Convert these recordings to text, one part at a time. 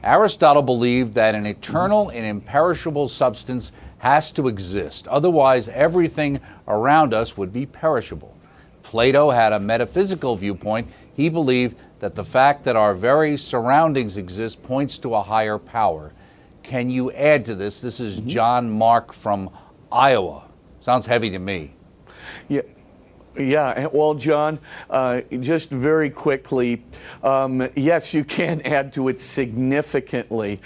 Aristotle believed that an eternal and imperishable substance has to exist. Otherwise, everything around us would be perishable. Plato had a metaphysical viewpoint. He believed that the fact that our very surroundings exist points to a higher power. Can you add to this? This is John Mark from Iowa. Sounds heavy to me. Yeah. Yeah, well, John, just very quickly, yes, you can add to it significantly.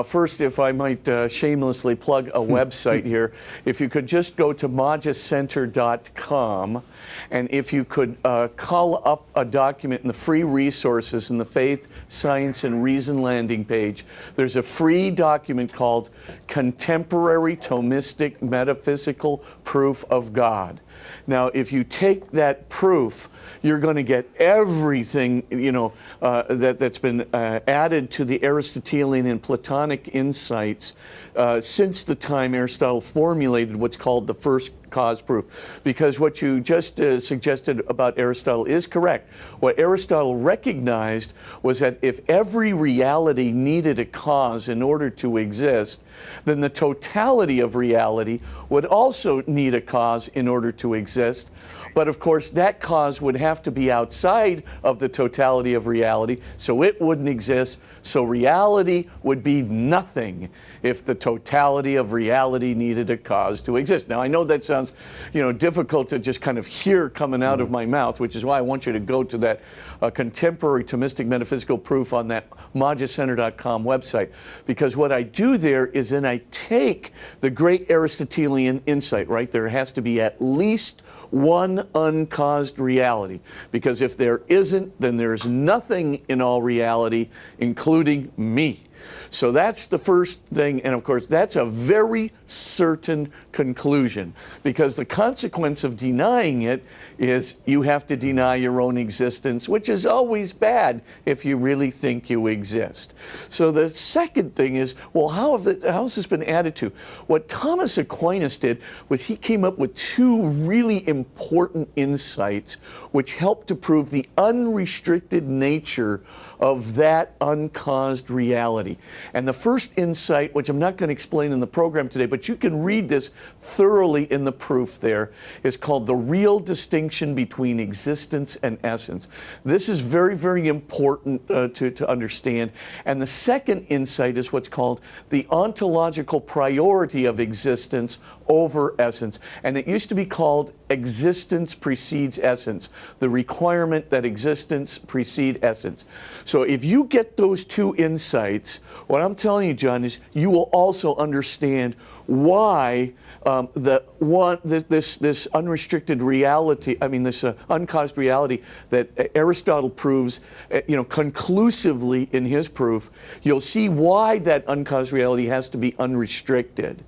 First, if I might shamelessly plug a website here, if you could just go to magiscenter.com, and if you could call up a document in the free resources in the Faith, Science, and Reason landing page, there's a free document called Contemporary Thomistic Metaphysical Proof of God. Now, if you take that proof, you're going to get everything, that's been added to the Aristotelian and Platonic insights since the time Aristotle formulated what's called the first cause proof. Because what you just suggested about Aristotle is correct. What Aristotle recognized was that if every reality needed a cause in order to exist, then the totality of reality would also need a cause in order to exist. But of course, that cause would have to be outside of the totality of reality, so it wouldn't exist. So reality would be nothing if the totality of reality needed a cause to exist. Now, I know that sounds, difficult to just kind of hear coming out of my mouth, which is why I want you to go to that Contemporary Thomistic Metaphysical Proof on that magiscenter.com website. Because what I do there is then I take the great Aristotelian insight, right? There has to be at least one uncaused reality. Because if there isn't, then there's nothing in all reality, including me. So that's the first thing, and of course that's a very certain conclusion, because the consequence of denying it is you have to deny your own existence, which is always bad if you really think you exist. So the second thing is, well, how has this been added to? What Thomas Aquinas did was he came up with two really important insights which helped to prove the unrestricted nature of that uncaused reality. And the first insight, which I'm not going to explain in the program today, but you can read this thoroughly in the proof there, is called the real distinction between existence and essence. This is very, very important to understand. And the second insight is what's called the ontological priority of existence over essence. And it used to be called existence precedes essence, the requirement that existence precede essence. So if you get those two insights, what I'm telling you, John, is you will also understand why this unrestricted reality, this uncaused reality that Aristotle proves, conclusively in his proof, you'll see why that uncaused reality has to be unrestricted.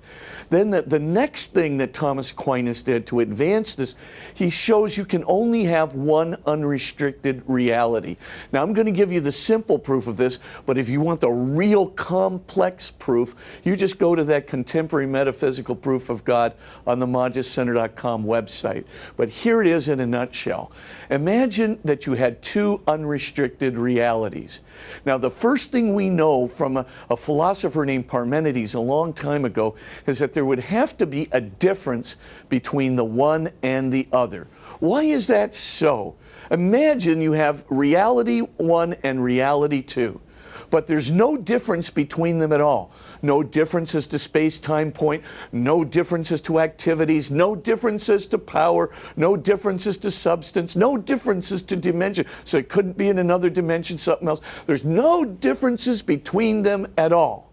Then the next thing that Thomas Aquinas did to advance this, he shows you can only have one unrestricted reality. Now, I'm going to give you the simple proof of this, but if you want the real complex proof, you just go to that Contemporary Metaphysical Proof of God on the magiscenter.com website. But here it is in a nutshell. Imagine that you had two unrestricted realities. Now, the first thing we know from a philosopher named Parmenides a long time ago is that there would have to be a difference between the one and the other. Why is that so? Imagine you have reality 1 and reality 2, but there's no difference between them at all. No differences to space-time point, no differences to activities, no differences to power, no differences to substance, no differences to dimension. So it couldn't be in another dimension, something else. There's no differences between them at all.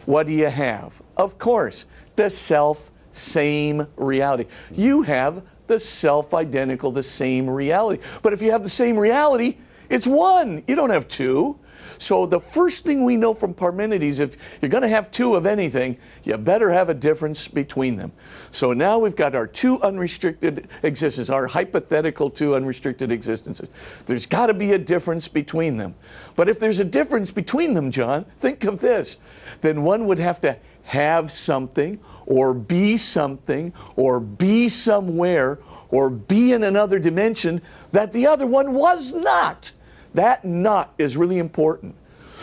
What do you have? Of course, the self-same reality. You have the self-identical, the same reality. But if you have the same reality, it's one. You don't have two. So the first thing we know from Parmenides, if you're going to have two of anything, you better have a difference between them. So now we've got our two unrestricted existences, our hypothetical two unrestricted existences. There's got to be a difference between them. But if there's a difference between them, John, think of this. Then one would have to have something, or be something, or be somewhere, or be in another dimension that the other one was not. That not is really important.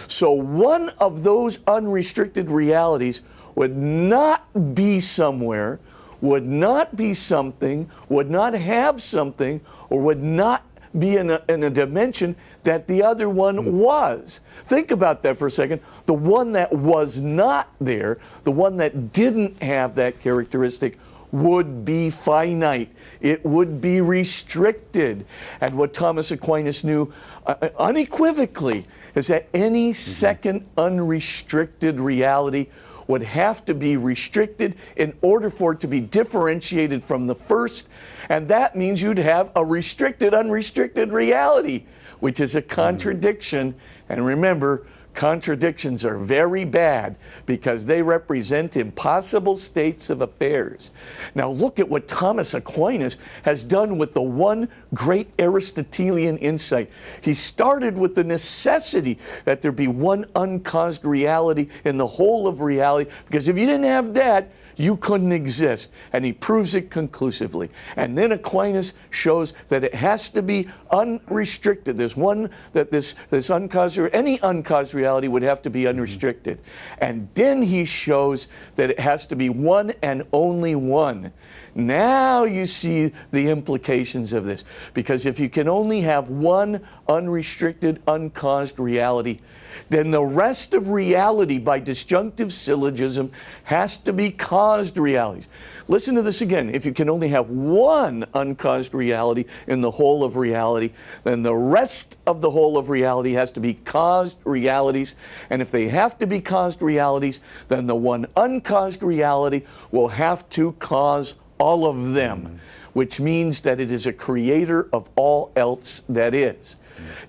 So one of those unrestricted realities would not be somewhere, would not be something, would not have something, or would not be in a dimension that the other one was. Think about that for a second. The one that was not there, the one that didn't have that characteristic, would be finite. It would be restricted. And what Thomas Aquinas knew unequivocally is that any second unrestricted reality would have to be restricted in order for it to be differentiated from the first. And that means you'd have a restricted, unrestricted reality, which is a contradiction. And remember, contradictions are very bad because they represent impossible states of affairs. Now look at what Thomas Aquinas has done with the one great Aristotelian insight. He started with the necessity that there be one uncaused reality in the whole of reality, because if you didn't have that, you couldn't exist. And he proves it conclusively. And then Aquinas shows that it has to be unrestricted. There's one that this uncaused, or any uncaused reality would have to be unrestricted. And then he shows that it has to be one and only one. Now you see the implications of this. Because if you can only have one unrestricted, uncaused reality, then the rest of reality, by disjunctive syllogism, has to be caused realities. Listen to this again. If you can only have one uncaused reality in the whole of reality, then the rest of the whole of reality has to be caused realities. And if they have to be caused realities, then the one uncaused reality will have to cause all of them, which means that it is a creator of all else that is.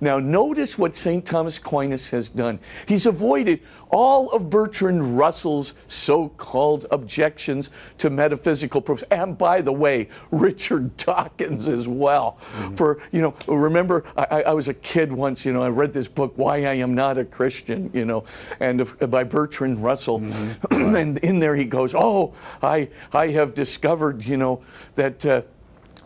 Now notice what St. Thomas Aquinas has done. He's avoided all of Bertrand Russell's so-called objections to metaphysical proofs. And by the way, Richard Dawkins as well. For, remember, I was a kid once, I read this book, Why I Am Not a Christian, and by Bertrand Russell. And in there he goes, I have discovered, that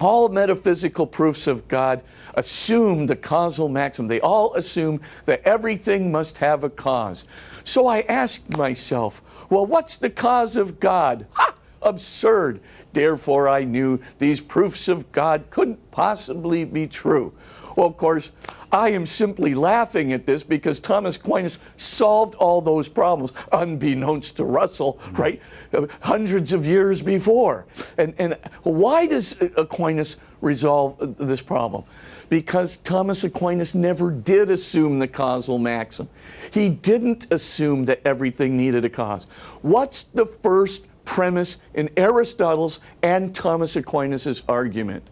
all metaphysical proofs of God assume the causal maxim. They all assume that everything must have a cause. So I asked myself, well, what's the cause of God? Ha! Absurd. Therefore I knew these proofs of God couldn't possibly be true. Well, of course, I am simply laughing at this because Thomas Aquinas solved all those problems, unbeknownst to Russell, right? Hundreds of years before. And why does Aquinas resolve this problem? Because Thomas Aquinas never did assume the causal maxim. He didn't assume that everything needed a cause. What's the first premise in Aristotle's and Thomas Aquinas' argument?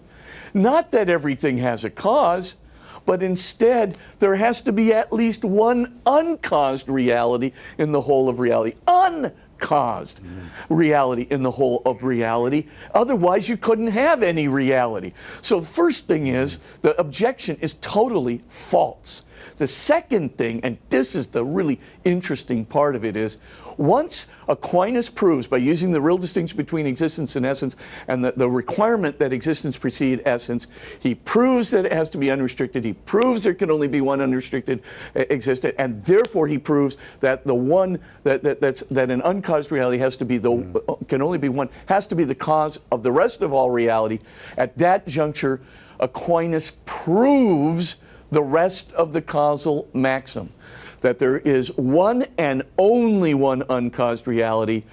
Not that everything has a cause, but instead there has to be at least one uncaused reality in the whole of reality. Uncaused reality in the whole of reality. Otherwise you couldn't have any reality. So the first thing is, the objection is totally false. The second thing, and this is the really interesting part of it, is once Aquinas proves, by using the real distinction between existence and essence and the requirement that existence precede essence, he proves that it has to be unrestricted. He proves there can only be one unrestricted existent, and therefore he proves that the one that an uncaused reality has to be can only be one, has to be the cause of the rest of all reality. At that juncture, Aquinas proves the rest of the causal maxim, that there is one and only one uncaused reality.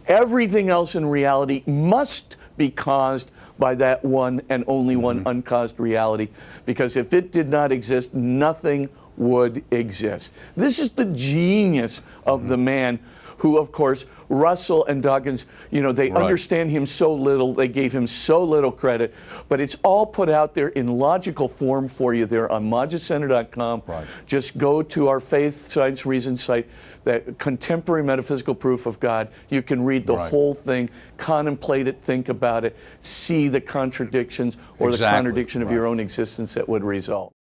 Everything else in reality must be caused by that one and only one uncaused reality, because if it did not exist, nothing would exist. This is the genius of the man who, of course, Russell and Dawkins, they understand him so little, they gave him so little credit, but it's all put out there in logical form for you there on magiscenter.com. Just go to our Faith, Science, Reason site, that contemporary metaphysical proof of God. You can read the whole thing, contemplate it, think about it, see the contradictions or the contradiction of your own existence that would result.